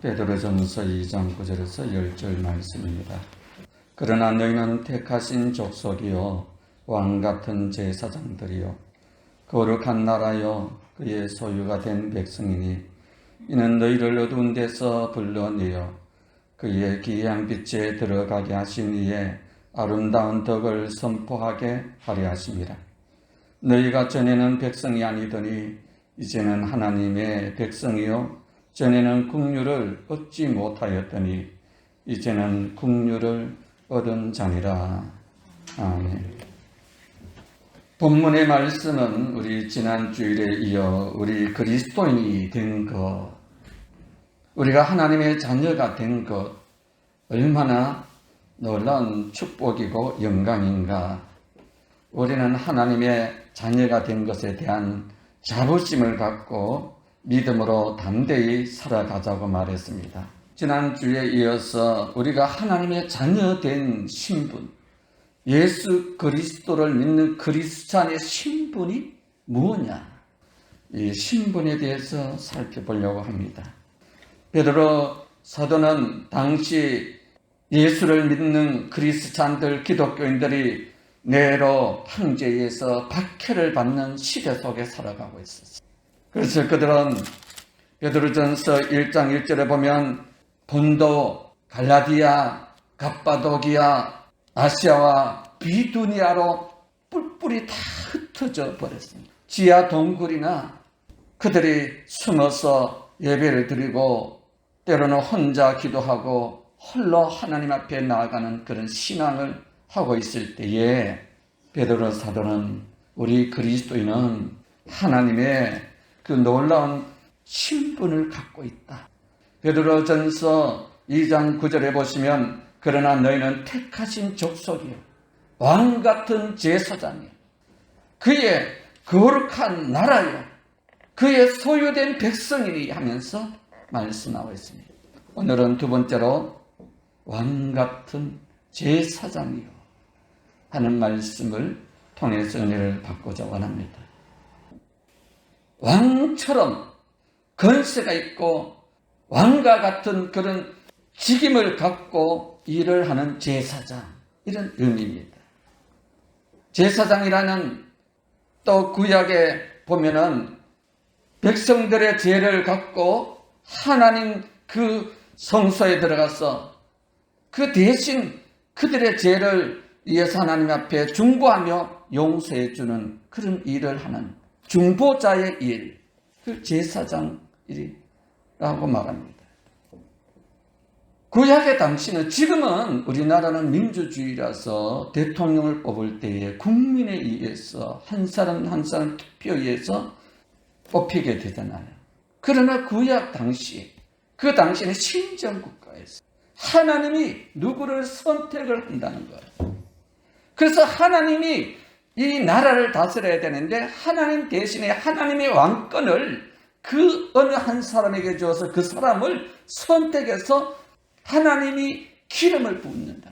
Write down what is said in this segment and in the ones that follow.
베드로전서 2장 9절에서 10절 말씀입니다. 그러나 너희는 택하신 족속이요 왕같은 제사장들이요 거룩한 나라요 그의 소유가 된 백성이니 이는 너희를 어두운 데서 불러내어 그의 기이한 빛에 들어가게 하신 이의 아름다운 덕을 선포하게 하려 하심이라. 너희가 전에는 백성이 아니더니 이제는 하나님의 백성이요 전에는 국류를 얻지 못하였더니 이제는 국류를 얻은 자니라. 아멘. 본문의 말씀은 우리 지난 주일에 이어 우리 그리스도인이 된 것, 우리가 하나님의 자녀가 된 것, 얼마나 놀라운 축복이고 영광인가. 우리는 하나님의 자녀가 된 것에 대한 자부심을 갖고 믿음으로 담대히 살아가자고 말했습니다. 지난주에 이어서 우리가 하나님의 자녀된 신분, 예수 그리스도를 믿는 그리스찬의 신분이 무엇냐? 이 신분에 대해서 살펴보려고 합니다. 베드로 사도는 당시 예수를 믿는 그리스찬들, 기독교인들이 네로 황제에서 박해를 받는 시대 속에 살아가고 있었어요. 그래서 그들은 베드로전서 1장 1절에 보면 본도, 갈라디아, 갑바도기아, 아시아와 비두니아로 뿔뿔이 다 흩어져 버렸습니다. 지하 동굴이나 그들이 숨어서 예배를 드리고 때로는 혼자 기도하고 홀로 하나님 앞에 나아가는 그런 신앙을 하고 있을 때에 베드로 사도는 우리 그리스도인은 하나님의 그 놀라운 신분을 갖고 있다. 베드로전서 2장 9절에 보시면 그러나 너희는 택하신 족속이요 왕같은 제사장이요 그의 거룩한 나라요 그의 소유된 백성이니 하면서 말씀하고 있습니다. 오늘은 두 번째로 왕같은 제사장이요 하는 말씀을 통해서 은혜를 받고자 원합니다. 왕처럼 권세가 있고 왕과 같은 그런 직임을 갖고 일을 하는 제사장, 이런 의미입니다. 제사장이라는 또 구약에 보면은 백성들의 죄를 갖고 하나님 그 성소에 들어가서 그 대신 그들의 죄를 위해서 하나님 앞에 중보하며 용서해 주는 그런 일을 하는 중보자의 일, 그 제사장 일이라고 말합니다. 구약의 당시는, 지금은 우리나라는 민주주의라서 대통령을 뽑을 때에 국민에 의해서 한 사람 한 사람 투표에 의해서 뽑히게 되잖아요. 그러나 구약 당시, 그 당시에는 신정국가였어요. 하나님이 누구를 선택을 한다는 거예요. 그래서 하나님이 이 나라를 다스려야 되는데 하나님 대신에 하나님의 왕권을 그 어느 한 사람에게 주어서 그 사람을 선택해서 하나님이 기름을 붓는다.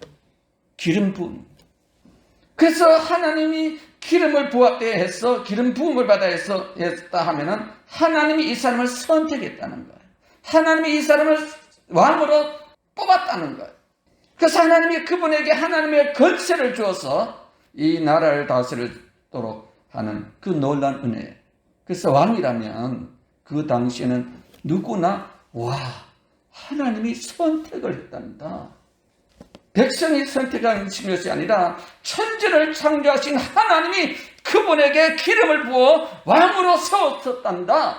기름 부음. 그래서 하나님이 기름을 부었다 해서 기름 부음을 받아 했다 하면은 하나님이 이 사람을 선택했다는 거예요. 하나님이 이 사람을 왕으로 뽑았다는 거예요. 그래서 하나님이 그분에게 하나님의 권세를 주어서 이 나라를 다스리도록 하는 그 놀라운 은혜. 그래서 왕이라면 그 당시에는 누구나 하나님이 선택을 했단다. 백성이 선택한 것이 아니라 천지를 창조하신 하나님이 그분에게 기름을 부어 왕으로 세웠었단다.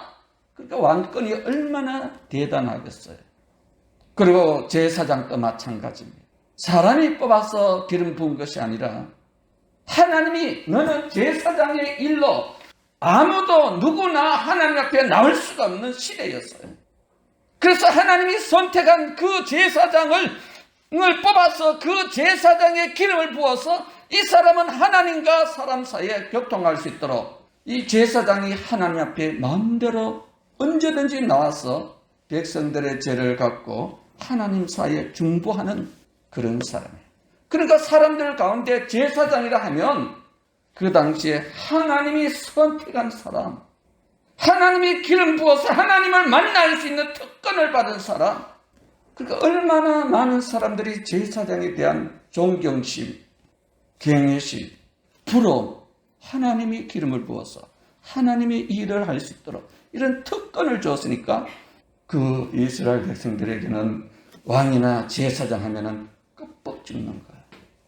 그러니까 왕권이 얼마나 대단하겠어요. 그리고 제사장도 마찬가지입니다. 사람이 뽑아서 기름 부은 것이 아니라 하나님이 너는 제사장의 일로 아무도 누구나 하나님 앞에 나올 수가 없는 시대였어요. 그래서 하나님이 선택한 그 제사장을 뽑아서 그 제사장의 기름을 부어서 이 사람은 하나님과 사람 사이에 교통할 수 있도록 이 제사장이 하나님 앞에 마음대로 언제든지 나와서 백성들의 죄를 갖고 하나님 사이에 중보하는 그런 사람이에요. 그러니까 사람들 가운데 제사장이라 하면 그 당시에 하나님이 선택한 사람, 하나님이 기름 부어서 하나님을 만날 수 있는 특권을 받은 사람, 그러니까 얼마나 많은 사람들이 제사장에 대한 존경심, 경외심, 부러움, 하나님이 기름을 부어서 하나님이 일을 할 수 있도록 이런 특권을 줬으니까 그 이스라엘 백성들에게는 왕이나 제사장 하면은 껍벅 죽는 거예요.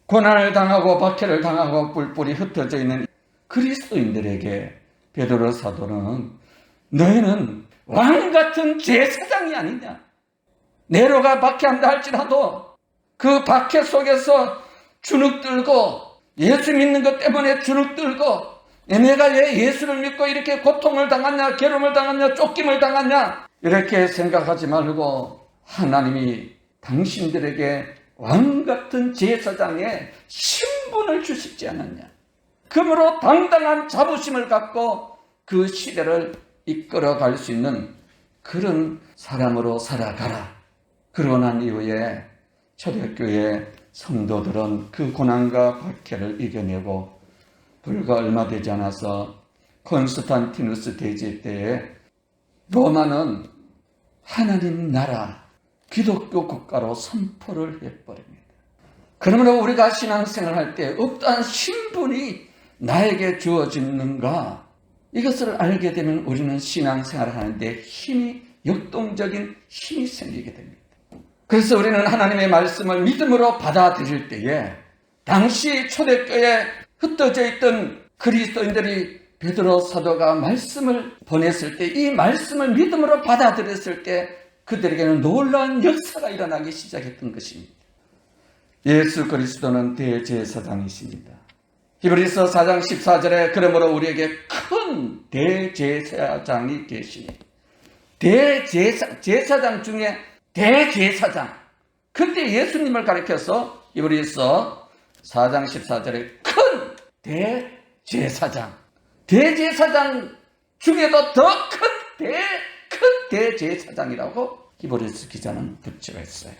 고난을 당하고 박해를 당하고 뿔뿔이 흩어져 있는 그리스도인들에게 베드로 사도는 너희는 왕 같은 제사장이 아니냐. 네로가 박해한다 할지라도 그 박해 속에서 주눅들고 예수 믿는 것 때문에 주눅들고 내가 왜 예수를 믿고 이렇게 고통을 당하냐, 괴로움을 당하냐, 쫓김을 당하냐 이렇게 생각하지 말고 하나님이 당신들에게 왕 같은 제사장의 신분을 주시지 않았냐. 그러므로 당당한 자부심을 갖고 그 시대를 이끌어갈 수 있는 그런 사람으로 살아가라. 그러고 난 이후에 초대교회 성도들은 그 고난과 박해를 이겨내고 불과 얼마 되지 않아서 콘스탄티누스 대제 때에 로마는 하나님 나라 기독교 국가로 선포를 해버립니다. 그러므로 우리가 신앙생활 할 때 어떠한 신분이 나에게 주어지는가 이것을 알게 되면 우리는 신앙생활을 하는데 힘이 역동적인 힘이 생기게 됩니다. 그래서 우리는 하나님의 말씀을 믿음으로 받아들일 때에 당시 초대교회에 흩어져 있던 그리스도인들이 베드로 사도가 말씀을 보냈을 때 이 말씀을 믿음으로 받아들였을 때 그들에게는 놀라운 역사가 일어나기 시작했던 것입니다. 예수 그리스도는 대제사장이십니다. 히브리서 4장 14절에 그러므로 우리에게 큰 대제사장이 계시니 제사장 중에 대제사장. 그때 예수님을 가리켜서 히브리서 4장 14절에 큰 대제사장. 대제사장 중에도 더 큰 대제사장이라고 히브리서 기자는 붙여있어요.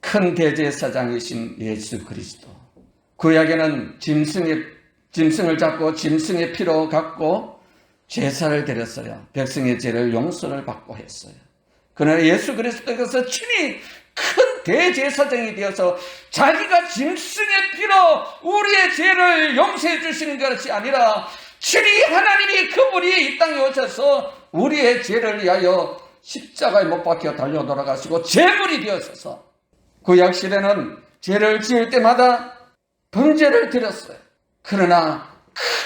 큰 대제사장이신 예수 그리스도. 구약에는 짐승을 잡고 짐승의 피로 갖고 제사를 드렸어요. 백성의 죄를 용서를 받고 했어요. 그러나 예수 그리스도께서 친히 큰 대제사장이 되어서 자기가 짐승의 피로 우리의 죄를 용서해 주시는 것이 아니라 친히 하나님이 그분이 이 땅에 오셔서 우리의 죄를 위하여 십자가에 못 박혀 달려 돌아가시고 제물이 되어서 구약시대는 죄를 지을 때마다 번제를 드렸어요. 그러나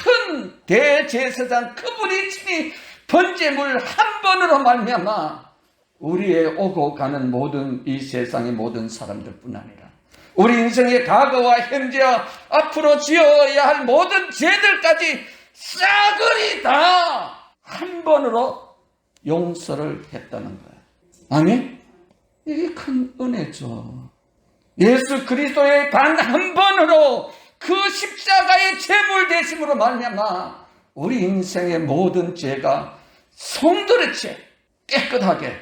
큰 대제사장 그분이 친히 번제물 한 번으로 말미암아 우리의 오고 가는 모든 이 세상의 모든 사람들뿐 아니라 우리 인생의 과거와 현재와 앞으로 지어야 할 모든 죄들까지 싸그리 다 한 번으로 용서를 했다는 거예요. 아멘? 이게 큰 은혜죠. 예수 그리스도의 단 한 번으로 그 십자가의 제물 되심으로 말미암아 우리 인생의 모든 죄가 송두리째 깨끗하게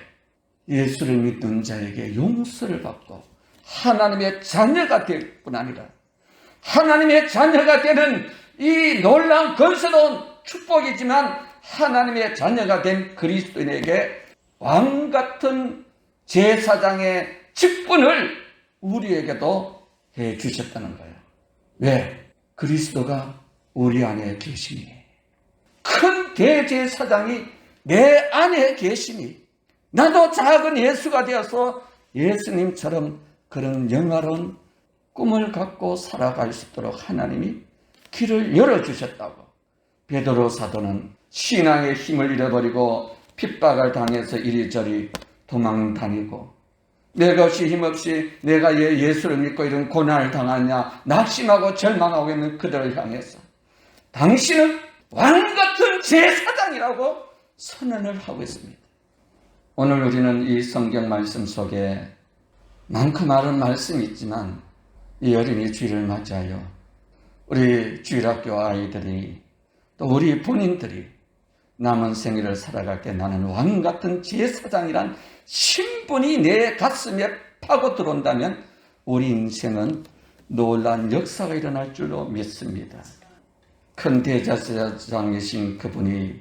예수를 믿는 자에게 용서를 받고 하나님의 자녀가 될 뿐 아니라 하나님의 자녀가 되는 이 놀라운 건설로운 축복이지만 하나님의 자녀가 된 그리스도인에게 왕같은 제사장의 직분을 우리에게도 해 주셨다는 거예요. 왜? 그리스도가 우리 안에 계시니. 큰 대제사장이 내 안에 계시니 나도 작은 예수가 되어서 예수님처럼 그런 영화로운 꿈을 갖고 살아갈 수 있도록 하나님이 길을 열어주셨다고. 베드로 사도는 신앙의 힘을 잃어버리고 핍박을 당해서 이리저리 도망다니고 내 것이 힘없이 내가 예수를 믿고 이런 고난을 당하냐 낙심하고 절망하고 있는 그들을 향해서 당신은 왕같은 제사장이라고 선언을 하고 있습니다. 오늘 우리는 이 성경 말씀 속에 많고 많은 말씀이 있지만 이 어린이 주일을 맞이하여 우리 주일학교 아이들이 또 우리 본인들이 남은 생일을 살아갈 때 나는 왕같은 제사장이란 신분이 내 가슴에 파고 들어온다면 우리 인생은 놀라운 역사가 일어날 줄로 믿습니다. 큰 대제사장이신 그분이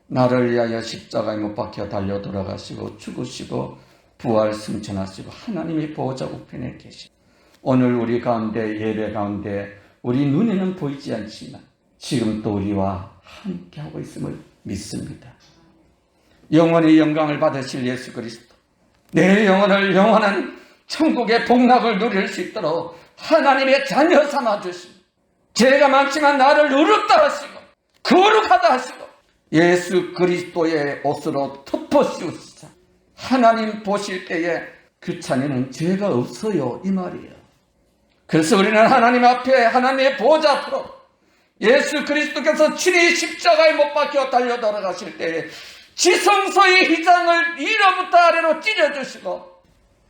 나를 위하여 십자가에 못 박혀 달려 돌아가시고 죽으시고 부활 승천하시고 하나님의 보호자 우편에 계십니다. 오늘 우리 가운데 예배 가운데 우리 눈에는 보이지 않지만 지금 또 우리와 함께하고 있음을 믿습니다. 영원히 영광을 받으실 예수 그리스도, 내 영혼을 영원한 천국의 복락을 누릴 수 있도록 하나님의 자녀 삼아주시고, 죄가 많지만 나를 의롭다 하시고 거룩하다 하시고 예수 그리스도의 옷으로 덮어씌우시자 하나님 보실 때에 그 자녀는 죄가 없어요, 이 말이에요. 그래서 우리는 하나님 앞에, 하나님의 보호자 앞으로 예수 그리스도께서 친히 십자가에 못 박혀 달려 돌아가실 때에 지성소의 휘장을 위로부터 아래로 찢어주시고,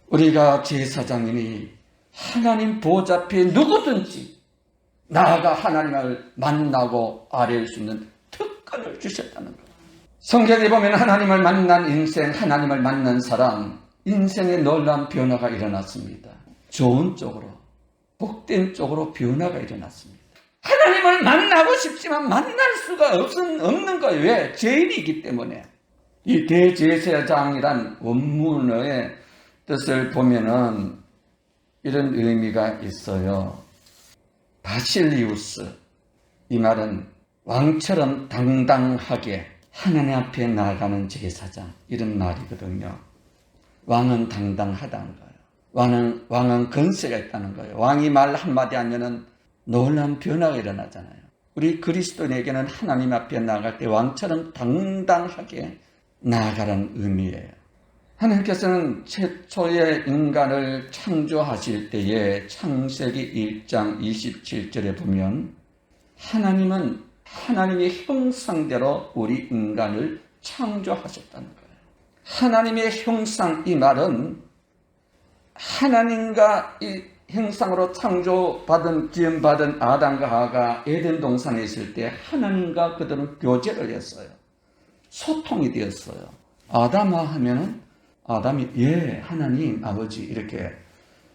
우리가 제사장이니 하나님 보호자 앞에 누구든지 나아가 하나님을 만나고 아뢰올 수 있는 특권을 주셨다는 것. 성경에 보면 하나님을 만난 인생, 하나님을 만난 사람, 인생에 놀라운 변화가 일어났습니다. 좋은 쪽으로, 복된 쪽으로 변화가 일어났습니다. 하나님을 만나고 싶지만 만날 수가 없는 거예요. 왜? 죄인이기 때문에. 이 대제사장이란 원문의 뜻을 보면은 이런 의미가 있어요. 바실리우스, 이 말은 왕처럼 당당하게 하나님 앞에 나아가는 제사장, 이런 말이거든요. 왕은 당당하다는 거예요. 왕은 건세가 있다는 거예요. 왕이 말 한마디 하면은 놀라운 변화가 일어나잖아요. 우리 그리스도인에게는 하나님 앞에 나아갈 때 왕처럼 당당하게 나아가라는 의미예요. 하나님께서는 최초의 인간을 창조하실 때에 창세기 1장 27절에 보면 하나님은 하나님의 형상대로 우리 인간을 창조하셨다는 거예요. 하나님의 형상, 이 말은 하나님과 이 형상으로 창조받은, 지음받은 아담과 하와가 에덴 동산에 있을 때 하나님과 그들은 교제를 했어요. 소통이 되었어요. 아담아 하면은 아담이 예 하나님 아버지 이렇게,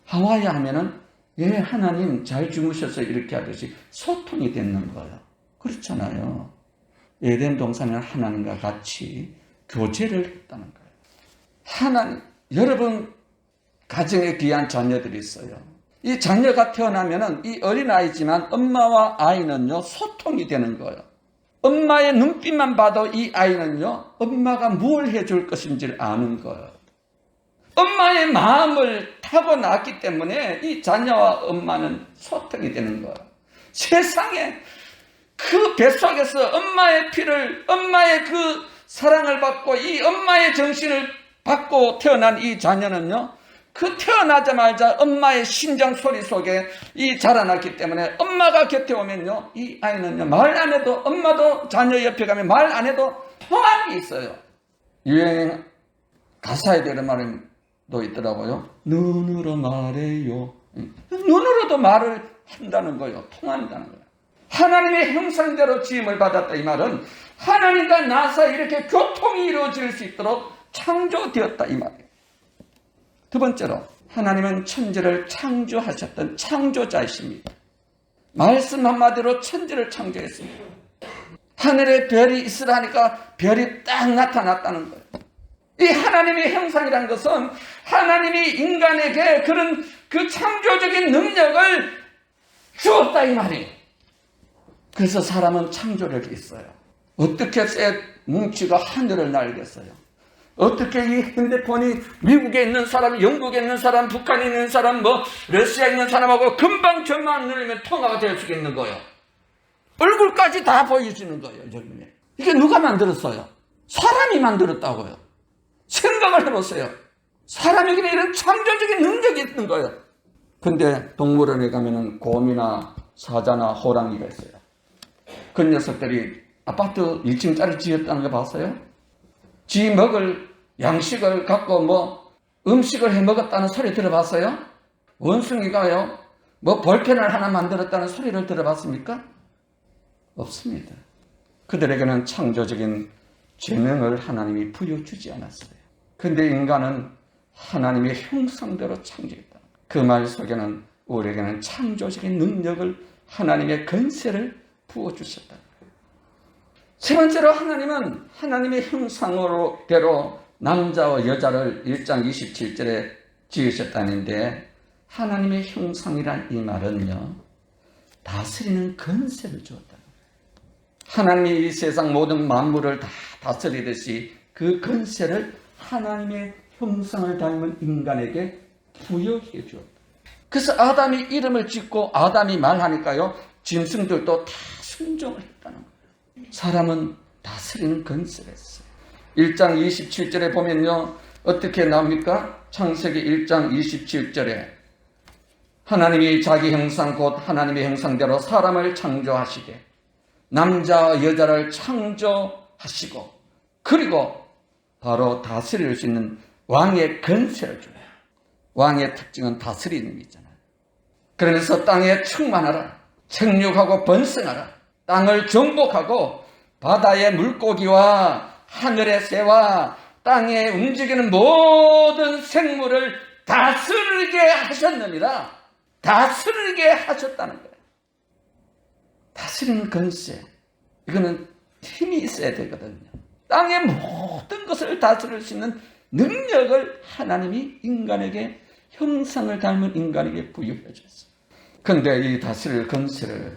하와야 하면은 예 하나님 잘 주무셨어요 이렇게 하듯이 소통이 되는 거예요. 그렇잖아요. 에덴 동산은 하나님과 같이 교제를 했다는 거예요. 하나님, 여러분 가정에 귀한 자녀들이 있어요. 이 자녀가 태어나면은 이 어린아이지만 엄마와 아이는요 소통이 되는 거예요. 엄마의 눈빛만 봐도 이 아이는요 엄마가 뭘 해줄 것인지를 아는 거예요. 엄마의 마음을 타고났기 때문에 이 자녀와 엄마는 소통이 되는 거예요. 세상에 그 뱃속에서 엄마의 피를, 엄마의 그 사랑을 받고 이 엄마의 정신을 받고 태어난 이 자녀는요, 그 태어나자마자 엄마의 심장 소리 속에 이 자라났기 때문에 엄마가 곁에 오면요, 이 아이는요, 말 안 해도, 엄마도 자녀 옆에 가면 말 안 해도 통함이 있어요. 유행 가사에 되는 말도 있더라고요. 눈으로 말해요. 눈으로도 말을 한다는 거예요. 통한다는 거예요. 하나님의 형상대로 지음을 받았다, 이 말은 하나님과 나 사이 이렇게 교통이 이루어질 수 있도록 창조되었다, 이 말이에요. 두 번째로, 하나님은 천지를 창조하셨던 창조자이십니다. 말씀 한마디로 천지를 창조했습니다. 하늘에 별이 있으라 하니까 별이 딱 나타났다는 거예요. 이 하나님의 형상이라는 것은 하나님이 인간에게 그런 그 창조적인 능력을 주었다, 이 말이에요. 그래서 사람은 창조력이 있어요. 어떻게 새 뭉치가 하늘을 날겠어요? 어떻게 이 핸드폰이 미국에 있는 사람, 영국에 있는 사람, 북한에 있는 사람, 러시아에 있는 사람하고 금방 전화만 누르면 통화가 될 수 있는 거예요. 얼굴까지 다 보여주는 거예요, 여러분이. 이게 누가 만들었어요? 사람이 만들었다고요. 생각을 해보세요. 사람에게는 이런 창조적인 능력이 있는 거예요. 근데 동물원에 가면은 곰이나 사자나 호랑이가 있어요. 그 녀석들이 아파트 1층짜리 지었다는 거 봤어요? 지 먹을 양식을 갖고 음식을 해 먹었다는 소리 들어봤어요? 원숭이가요, 볼펜을 하나 만들었다는 소리를 들어봤습니까? 없습니다. 그들에게는 창조적인 재능을 하나님이 부여주지 않았어요. 근데 인간은 하나님의 형상대로 창조했다. 그 말 속에는 우리에게는 창조적인 능력을, 하나님의 권세를 부어주셨다. 세 번째로, 하나님은 하나님의 형상대로 남자와 여자를 1장 27절에 지으셨다는데 하나님의 형상이란 이 말은요, 다스리는 권세를 주었다. 하나님이 이 세상 모든 만물을 다 다스리듯이 그 권세를 하나님의 형상을 닮은 인간에게 부여해 주었다. 그래서 아담이 이름을 짓고 아담이 말하니까요, 짐승들도 다 순종을 했다는 거예요. 사람은 다스리는 권세를 했어요. 1장 27절에 보면요, 어떻게 나옵니까? 창세기 1장 27절에 하나님이 자기 형상 곧 하나님의 형상대로 사람을 창조하시되 남자와 여자를 창조하시고 그리고 바로 다스릴 수 있는 왕의 권세를 줘요. 왕의 특징은 다스리는 거잖아요. 그러면서 땅에 충만하라, 생육하고 번성하라, 땅을 정복하고 바다의 물고기와 하늘의 새와 땅에 움직이는 모든 생물을 다스리게 하셨느니라. 다스리게 하셨다는 거예요. 다스리는 권세. 이거는 힘이 있어야 되거든요. 땅의 모든 것을 다스릴 수 있는 능력을 하나님이 인간에게, 형상을 닮은 인간에게 부여해 줬어요. 그런데 이 다스릴 권세를,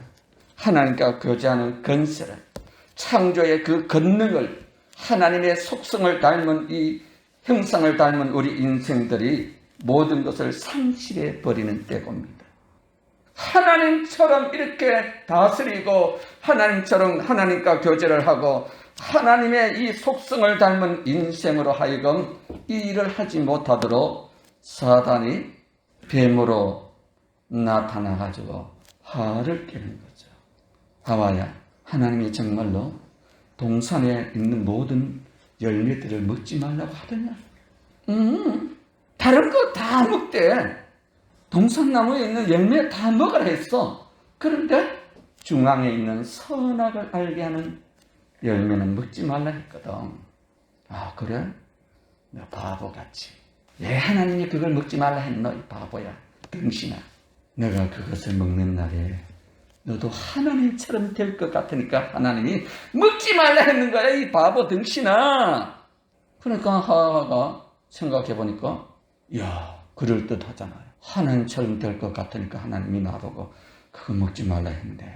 하나님과 교제하는 권세를, 창조의 그 권능을, 하나님의 속성을 닮은 이 형상을 닮은 우리 인생들이 모든 것을 상실해 버리는 때입니다. 하나님처럼 이렇게 다스리고 하나님처럼 하나님과 교제를 하고 하나님의 이 속성을 닮은 인생으로 하여금 이 일을 하지 못하도록 사단이 뱀으로 나타나가지고 화를 깨는 거죠. 하와야, 하나님이 정말로 동산에 있는 모든 열매들을 먹지 말라고 하더냐? 다른 거 다 먹대. 동산나무에 있는 열매 다 먹으라 했어. 그런데 중앙에 있는 선악을 알게 하는 열매는 먹지 말라 했거든. 아, 그래? 너 바보같이. 왜 하나님이 그걸 먹지 말라 했노? 이 바보야. 등신아. 내가 그것을 먹는 날에 너도 하나님처럼 될 것 같으니까 하나님이 먹지 말라 했는 거야, 이 바보 등신아. 그러니까 하와가 생각해 보니까, 이야, 그럴듯하잖아요. 하나님처럼 될 것 같으니까 하나님이 나보고 그거 먹지 말라 했는데,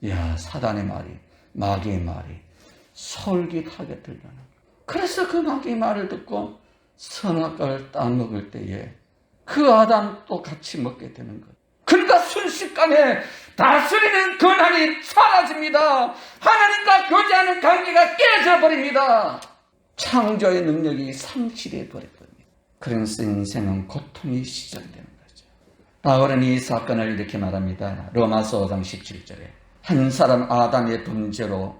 이야, 사단의 말이, 마귀의 말이 솔깃하게 들려는 거예요. 그래서 그 마귀의 말을 듣고 선악과를 따먹을 때에 그 아담도 같이 먹게 되는 거예요. 그러니까 순식간에 다스리는 권한이 사라집니다. 하나님과 교제하는 관계가 깨져버립니다. 창조의 능력이 상실해 버렸거든요. 그래서 인생은 고통이 시작되는 거죠. 바울은 이 사건을 이렇게 말합니다. 로마서 5장 17절에 한 사람 아담의 범죄로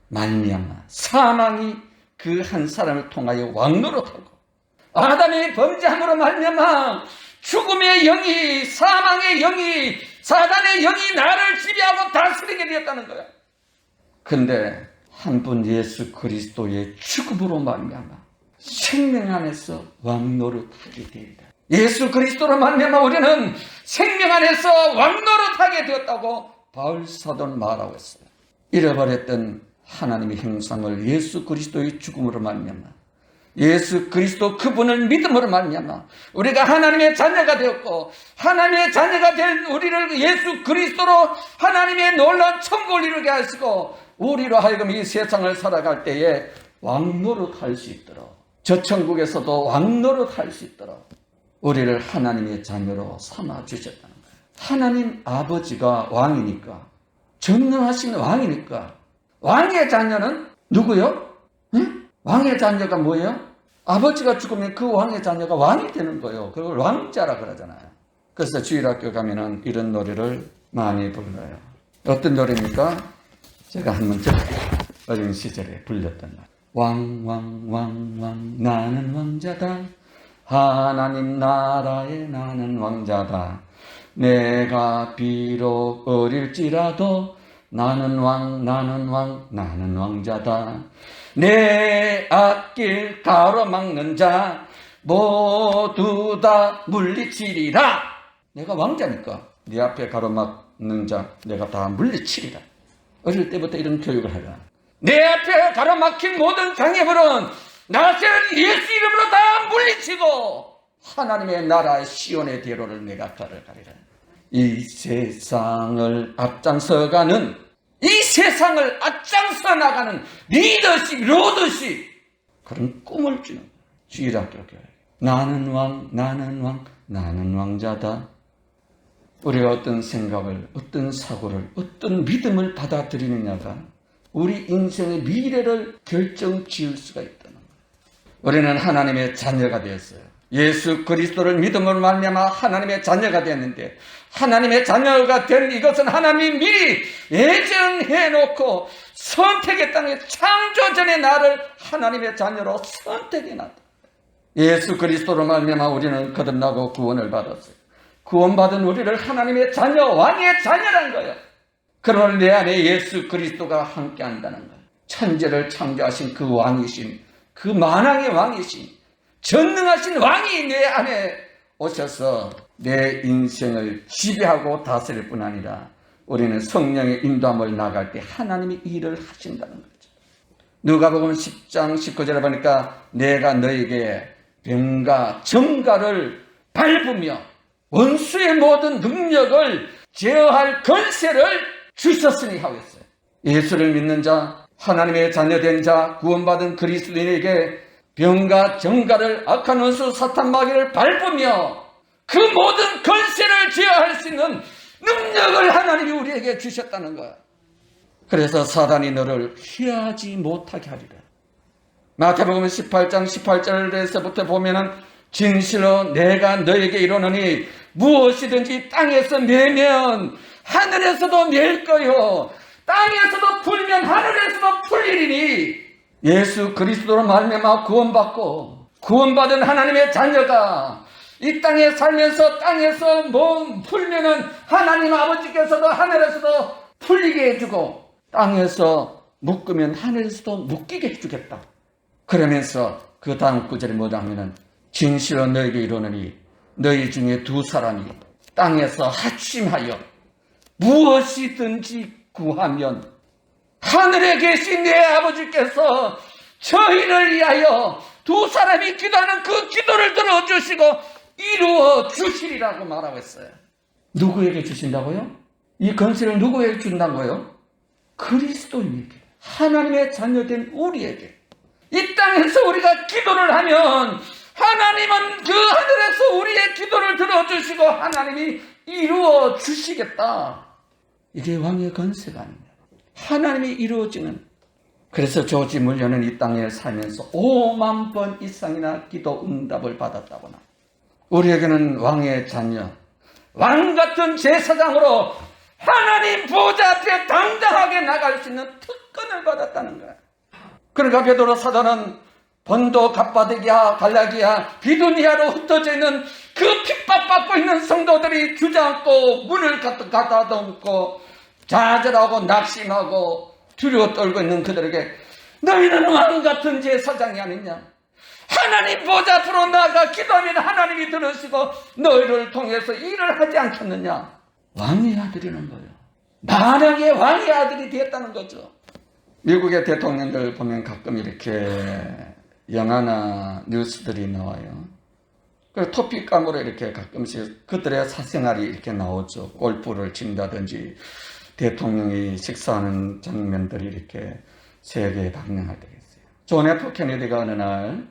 말미암아 사망이 그 한 사람을 통하여 왕노릇하고 아담의 범죄함으로 말미암아 죽음의 영이, 사망의 영이, 사단의 영이 나를 지배하고 다스리게 되었다는 거야. 근데 한 분 예수 그리스도의 죽음으로 말미암아 생명 안에서 왕노릇하게 된다. 예수 그리스도로 말미암아 우리는 생명 안에서 왕노릇하게 되었다고 바울 사도는 말하고 있어요. 잃어버렸던 하나님의 형상을 예수 그리스도의 죽음으로 말미암아, 예수 그리스도 그분을 믿음으로 말미암아 우리가 하나님의 자녀가 되었고, 하나님의 자녀가 된 우리를 예수 그리스도로 하나님의 놀라운 천국을 이루게 하시고 우리로 하여금 이 세상을 살아갈 때에 왕노릇할 수 있도록, 저 천국에서도 왕노릇할 수 있도록 우리를 하나님의 자녀로 삼아 주셨다는 거예요. 하나님 아버지가 왕이니까, 전능하신 왕이니까, 왕의 자녀는 누구요? 응? 왕의 자녀가 뭐예요? 아버지가 죽으면 그 왕의 자녀가 왕이 되는 거예요. 그걸 왕자라 그러잖아요. 그래서 주일학교 가면은 이런 노래를 많이 불러요. 어떤 노래입니까? 제가 한번 어린 시절에 불렸던 노래. 왕 나는 왕자다. 하나님 나라에 나는 왕자다. 내가 비록 어릴지라도 나는 왕자다. 내 앞길 가로막는 자 모두 다 물리치리라. 내가 왕자니까 네 앞에 가로막는 자 내가 다 물리치리라. 어릴 때부터 이런 교육을 하라. 내 앞에 가로막힌 모든 장애물은 나세는 예수 이름으로 다 물리치고 하나님의 나라 시온의 대로를 내가 걸어가리라. 이 세상을 앞장서 나가는 리더십, 로드십, 그런 꿈을 주는 주일학교 교회. 나는 왕, 나는 왕, 나는 왕자다. 우리가 어떤 생각을, 어떤 사고를, 어떤 믿음을 받아들이느냐가 우리 인생의 미래를 결정 지을 수가 있다는 거예요. 우리는 하나님의 자녀가 되었어요. 예수 그리스도를 믿음으로 말미암아 하나님의 자녀가 되었는데, 하나님의 자녀가 된 이것은 하나님이 미리 예정해놓고 선택했다는 게, 창조전에 나를 하나님의 자녀로 선택해놨다. 예수 그리스도로 말미암아 우리는 거듭나고 구원을 받았어요. 구원받은 우리를 하나님의 자녀, 왕의 자녀란 거예요. 그러나 내 안에 예수 그리스도가 함께 한다는 거예요. 천지를 창조하신 그 왕이신, 그 만왕의 왕이신, 전능하신 왕이 내 안에 오셔서 내 인생을 지배하고 다스릴 뿐 아니라 우리는 성령의 인도함을 나갈 때 하나님이 일을 하신다는 거죠. 누가복음 10장 19절에 보니까 내가 너에게 병과 정가를 밟으며 원수의 모든 능력을 제어할 권세를 주셨으니 하고 있어요. 예수를 믿는 자, 하나님의 자녀된 자, 구원받은 그리스도인에게 병과 정가를, 악한 원수 사탄 마귀를 밟으며 그 모든 권세를 제어할 수 있는 능력을 하나님이 우리에게 주셨다는 거야. 그래서 사단이 너를 피하지 못하게 하리라. 마태복음 18장 18절에서부터 보면은 진실로 내가 너에게 이르노니 무엇이든지 땅에서 매면 하늘에서도 맬 거요, 땅에서도 풀면 하늘에서도 풀리리니, 예수 그리스도로 말미암아 구원받고 구원받은 하나님의 자녀가 이 땅에 살면서 땅에서 뭐 풀면은 하나님 아버지께서도 하늘에서도 풀리게 해주고, 땅에서 묶으면 하늘에서도 묶이게 해주겠다. 그러면서 그 다음 구절이 뭐냐 하면은 진실로 너에게 이르노니 너희 중에 두 사람이 땅에서 합심하여 무엇이든지 구하면 하늘에 계신 내 아버지께서 저희를 위하여 두 사람이 기도하는 그 기도를 들어주시고 이루어 주시리라고 말하고 있어요. 누구에게 주신다고요? 이 권세를 누구에게 준다고요? 그리스도인에게, 하나님의 자녀된 우리에게. 이 땅에서 우리가 기도를 하면 하나님은 그 하늘에서 우리의 기도를 들어주시고 하나님이 이루어 주시겠다. 이게 왕의 권세가 아닙니다. 하나님이 이루어지는. 그래서 조지 물려는 이 땅에 살면서 5만 번 이상이나 기도 응답을 받았다거나, 우리에게는 왕의 자녀, 왕 같은 제사장으로 하나님 보좌 앞에 당당하게 나갈 수 있는 특권을 받았다는 거야. 그러니까 베드로 사도는 본도, 갑바드기야, 갈라기야, 비두니아로 흩어져 있는 그 핍박받고 있는 성도들이 주저앉고 문을 가다듬고 좌절하고 낙심하고 두려워 떨고 있는 그들에게 너희는 왕 같은 제사장이 아니냐, 하나님 보좌 앞으로 나아가 기도하면 하나님이 들으시고 너희를 통해서 일을 하지 않겠느냐. 왕의 아들이라는 거예요. 만왕의 왕의 아들이 되었다는 거죠. 미국의 대통령들 보면 가끔 이렇게 영화나 뉴스들이 나와요. 그래서 토픽감으로 이렇게 가끔씩 그들의 사생활이 이렇게 나오죠. 골프를 친다든지 대통령이 식사하는 장면들이 이렇게 세계에 방영할 때가 있어요. 존 F 케네디가 어느 날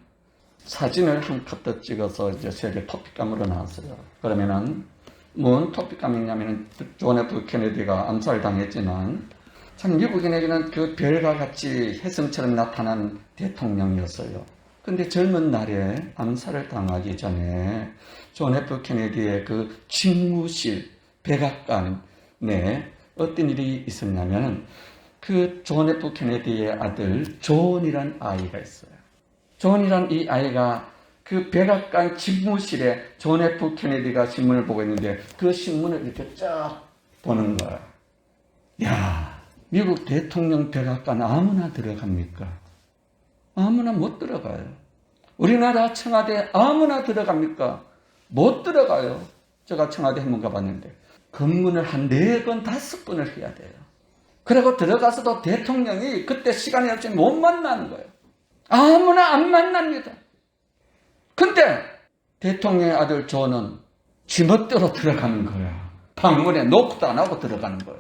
사진을 한 컷 더 찍어서 이제 세계 토픽감으로 나왔어요. 그러면은 뭔 토픽감이냐면은 존 F 케네디가 암살당했지만 참 미국인에게는 그 별과 같이 혜성처럼 나타난 대통령이었어요. 근데 젊은 날에 암살을 당하기 전에 존 F 케네디의 그 집무실 백악관에 어떤 일이 있었냐면 그 존 F 케네디의 아들 존이란 아이가 있어요. 존이란 이 아이가 그 백악관 집무실에 존 F 케네디가 신문을 보고 있는데 그 신문을 이렇게 쫙 보는 거야. 야, 미국 대통령 백악관 아무나 들어갑니까? 아무나 못 들어가요. 우리나라 청와대 아무나 들어갑니까? 못 들어가요. 제가 청와대 한번 가봤는데 검문을 한 4번, 5번을 해야 돼요. 그리고 들어가서도 대통령이 그때 시간이 없이 못 만나는 거예요. 아무나 안 만납니다. 근데 대통령의 아들 존은 지멋대로 들어가는 거야. 방문에 노크도 안 하고 들어가는 거예요.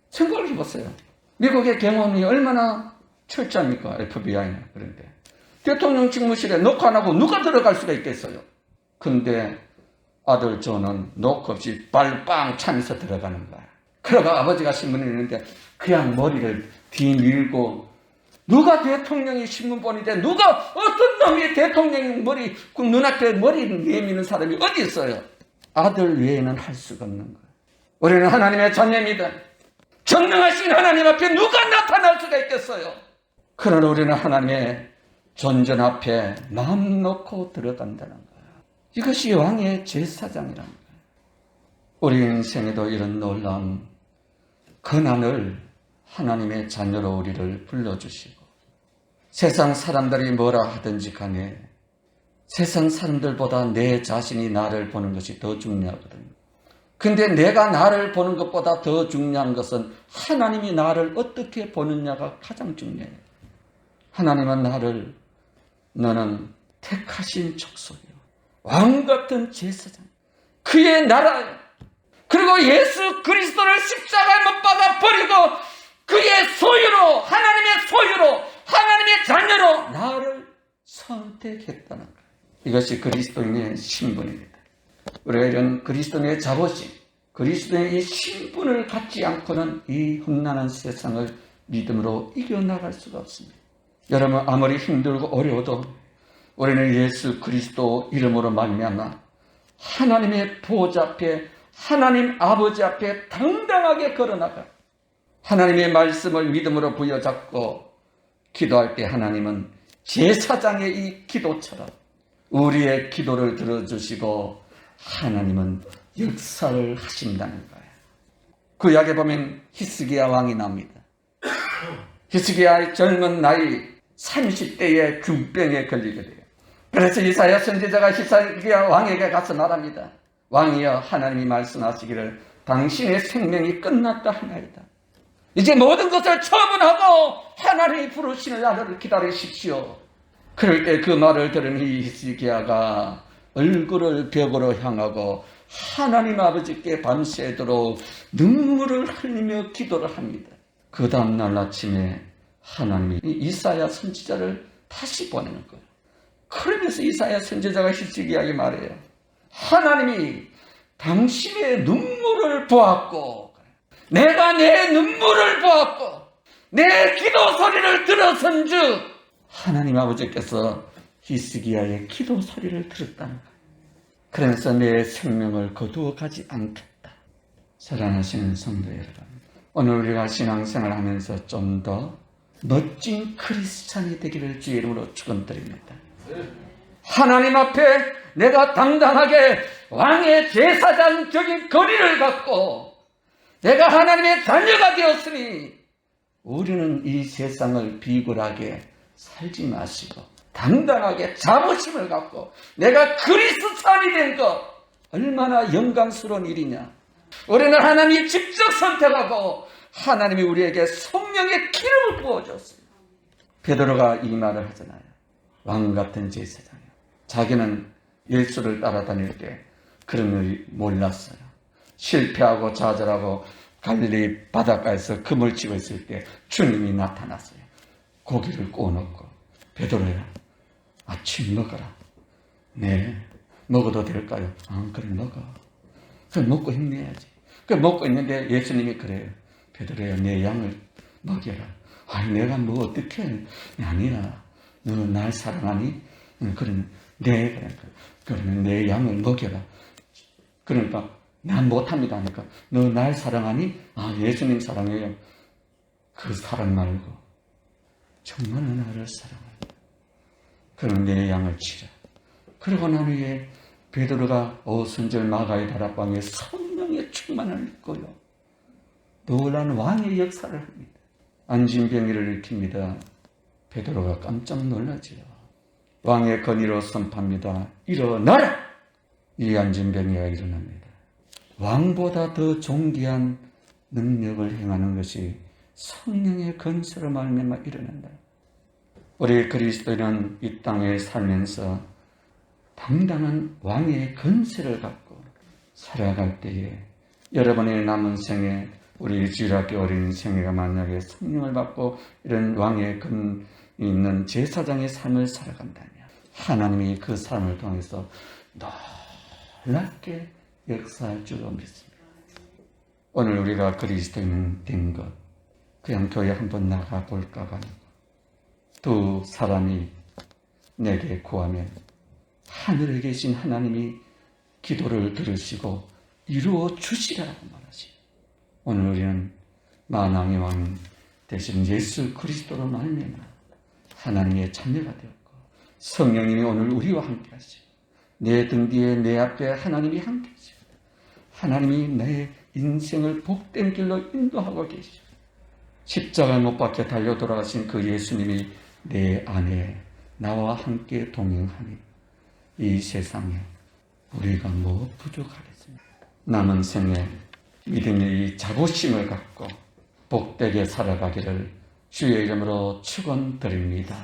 생각을 해보세요. 미국의 경호원이 얼마나 철저합니까? FBI는. 그런데 대통령 직무실에 노크 안 하고 누가 들어갈 수가 있겠어요? 근데 아들 존은 노크 없이 발빵 차면서 들어가는 거야. 그러고 아버지가 신문을 읽는데 그냥 머리를 뒤밀고, 누가 대통령이 신문 보는데 누가 어떤 놈이 대통령 머리 눈앞에 머리를 내미는 사람이 어디 있어요? 아들 외에는 할 수가 없는 거예요. 우리는 하나님의 자녀입니다. 전능하신 하나님 앞에 누가 나타날 수가 있겠어요? 그러나 우리는 하나님의 존전 앞에 마음 놓고 들어간다는 거예요. 이것이 왕의 제사장이라는 거예요. 우리 인생에도 이런 놀라운 고난을 하나님의 자녀로 우리를 불러주시고, 세상 사람들이 뭐라 하든지 간에 세상 사람들보다 내 자신이 나를 보는 것이 더 중요하거든요. 근데 내가 나를 보는 것보다 더 중요한 것은 하나님이 나를 어떻게 보느냐가 가장 중요해요. 하나님은 나를, 너는 택하신 족속이요, 왕같은 제사장, 그의 나라예요. 그리고 예수 그리스도를 십자가에 못 박아 버리고 그의 소유로, 하나님의 소유로, 하나님의 자녀로 나를 선택했다는 거예요. 이것이 그리스도인의 신분입니다. 우리가 이런 그리스도인의 자부심, 그리스도의 이 신분을 갖지 않고는 이 험난한 세상을 믿음으로 이겨나갈 수가 없습니다. 여러분, 아무리 힘들고 어려워도 우리는 예수 그리스도 이름으로 말미암아 하나님의 보좌 앞에, 하나님 아버지 앞에 당당하게 걸어나가 하나님의 말씀을 믿음으로 부여잡고 기도할 때 하나님은 제사장의 이 기도처럼 우리의 기도를 들어주시고 하나님은 역사를 하신다는 거예요. 구약에 보면 히스기야 왕이 나옵니다. 히스기야의 젊은 나이 30대에 균병에 걸리게 돼요. 그래서 이사야 선지자가 히스기야 왕에게 가서 말합니다. 왕이여, 하나님이 말씀하시기를 당신의 생명이 끝났다 하나이다. 이제 모든 것을 처분하고 하나님이 부르시는 날을 기다리십시오. 그럴 때 그 말을 들은 히스기야가 얼굴을 벽으로 향하고 하나님 아버지께 밤새도록 눈물을 흘리며 기도를 합니다. 그 다음날 아침에 하나님이 이사야 선지자를 다시 보내는 거예요. 그러면서 이사야 선지자가 히스기야에게 말해요. 하나님이 당신의 눈물을 보았고, 내가 내 눈물을 보았고, 내 기도 소리를 들었은즉 하나님 아버지께서 히스기야의 기도 소리를 들었다는 거예요. 그러면서 내 생명을 거두어 가지 않겠다. 사랑하시는 성도 여러분, 오늘 우리가 신앙생활 하면서 좀 더 멋진 크리스찬이 되기를 주의 이름으로 축원드립니다. 하나님 앞에 내가 당당하게 왕의 제사장적인 거리를 갖고 내가 하나님의 자녀가 되었으니 우리는 이 세상을 비굴하게 살지 마시고 당당하게 자부심을 갖고 내가 그리스도인이 된 것 얼마나 영광스러운 일이냐. 우리는 하나님이 직접 선택하고 하나님이 우리에게 성령의 기름을 부어줬어요. 베드로가 이 말을 하잖아요. 왕같은 제사장이요. 자기는 예수를 따라다닐 때 그런 일이 몰랐어요. 실패하고 좌절하고 갈릴리 바닷가에서 금을 치고 있을 때 주님이 나타났어요. 고기를 구워놓고 베드로야, 아침 먹어라. 네, 먹어도 될까요? 그래 먹어. 그래 먹고 힘내야지. 그래 먹고 있는데 예수님이 그래요. 베드로야, 내 양을 먹여라. 아니 내가 뭐 어떻게 해. 아니야, 너 날 사랑하니? 그러면 네, 그러면 내 양을 먹여라. 그러니까 난 못합니다 하니까 너 날 사랑하니? 아, 예수님 사랑해요. 그 사랑 말고 정말 나를 사랑한다. 그럼 내 양을 치라. 그러고 난 후에 베드로가 오순절 마가의 다락방에 성령의 충만을 입고요, 놀란 왕의 역사를 합니다. 안진병이를 일으킵니다. 베드로가 깜짝 놀라지요. 왕의 건의로 선포합니다. 일어나라! 이 안진병이가 일어납니다. 왕보다 더 존귀한 능력을 행하는 것이 성령의 건설을 말미암아 일어난다. 우리 그리스도인은 이 땅에 살면서 당당한 왕의 권세를 갖고 살아갈 때에 여러분의 남은 생에 우리 주일학교 어린 생애가 만약에 성령을 받고 이런 왕의 근 있는 제사장의 삶을 살아간다면 하나님이 그 삶을 통해서 놀랍게 역사할 줄로 믿습니다. 오늘 우리가 그리스도인 된 것, 그냥 교회 한번 나가볼까가 아니고 두 사람이 내게 구하면 하늘에 계신 하나님이 기도를 들으시고 이루어 주시라고 말하시. 오늘 우리는 만왕의 왕 되신 예수 그리스도로 말미암아 하나님의 자녀가 되었고 성령님이 오늘 우리와 함께 하시고 내 등 뒤에 내 앞에 하나님이 함께 하시고 하나님이 내 인생을 복된 길로 인도하고 계시고 십자가에 못 박혀 달려 돌아가신 그 예수님이 내 안에 나와 함께 동행하니 이 세상에 우리가 뭐 부족하겠습니까? 남은 생에 믿음의 이 자부심을 갖고 복되게 살아가기를 주의 이름으로 축원드립니다.